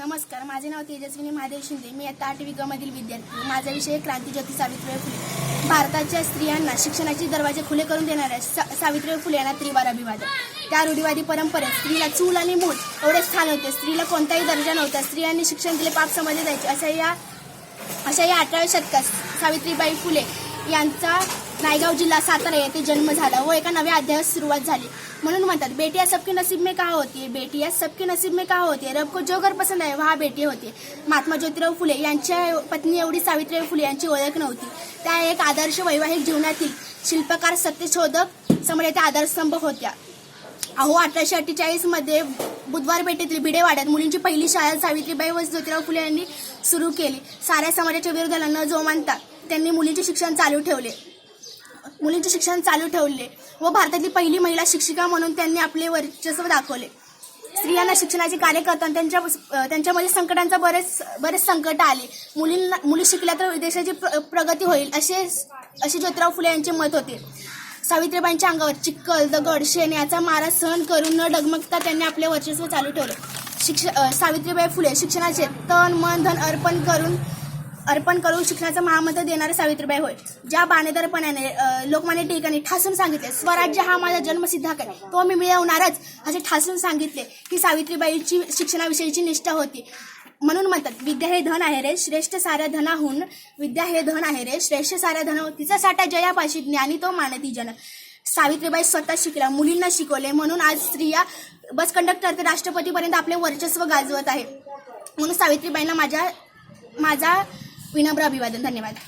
नमस्कार, माझे नाव तेजस्विनी महादेव शिंदे. मी आता 8वी ग मधील विद्यार्थी. माझा विषय क्रांतीज्योती सावित्रीबाई फुले. भारताच्या स्त्रियांना शिक्षणाचे दरवाजे खुले करून देणाऱ्या सावित्रीबाई फुले यांना त्रिवार अभिवादन. त्या रूढीवादी परंपरेत स्त्रीला चूल आणि मूल एवढे स्थान होते. स्त्रीला कोणताही दर्जा नव्हता. स्त्रियांनी शिक्षण दिले पाप समजले जायचे. अशा या 18व्या शतकात सावित्रीबाई फुले यांचा नायगाव जिल्हा सातारा येथे जन्म झाला व एका नव्या अध्यायास सुरुवात झाली. म्हणून म्हणतात, बेटिया सबके नसीब में कहा होती है, बेटिया सबके नसीब में कहा होती है, रब को जो घर पसंद आहे वहा बेटी होती. महात्मा ज्योतिराव फुले यांच्या पत्नी एवढी सावित्रीबाई फुले यांची ओळख नव्हती. त्या एक आदर्श वैवाहिक जीवनातील शिल्पकार, सत्यशोधक, समरेच्या आधारस्तंभ होत्या. 1848 मध्ये बुधवार पेठेतील भिडेवाड्यात मुलींची पहिली शाळा सावित्रीबाई व ज्योतिराव फुले यांनी सुरू केली. साऱ्या समाजाच्या विरोधाला न जोमानता त्यांनी मुलींचे शिक्षण चालू ठेवले व भारतातली पहिली महिला शिक्षिका म्हणून त्यांनी आपले वर्चस्व दाखवले. स्त्रियांना शिक्षणाचे कार्य करताना त्यांच्यामध्ये संकटांचा बरेच संकट आले. मुली शिकल्या तर देशाची प्रगती होईल असे ज्योतिराव फुले यांचे मत होते. सावित्रीबाईंच्या अंगावर चिखल, दगड, शेण याचा मारा सहन करून न डगमगता त्यांनी आपले वर्चस्व चालू ठेवले. सावित्रीबाई फुले शिक्षणाचे तन मन धन अर्पण करून शिक्षणाचा महामंत्र देणारे सावित्रीबाई होय. ज्या बाणेदारपणाने लोकमान्य टिळकांनी ठासून सांगितले, स्वराज्य हा माझा जन्मसिद्ध हक्क आहे, तो मी मिळवणारच, असे ठासून सांगितले की सावित्रीबाईंची शिक्षणाविषयीची निष्ठा होती. म्हणून म्हणतात, विद्या हे धन आहे रे श्रेष्ठ साऱ्या धनाहून, विद्या हे धन आहे रे श्रेष्ठ साऱ्या धनाहून, तिचा साठा जयापाशी ज्ञानी तो मानती जन. सावित्रीबाई स्वतः शिकल्या, मुलींना शिकवले, म्हणून आज स्त्रिया बस कंडक्टर ते राष्ट्रपतीपर्यंत आपले वर्चस्व गाजवत आहे. म्हणून सावित्रीबाईंना माझा विनम्र अभिवादन. धन्यवाद.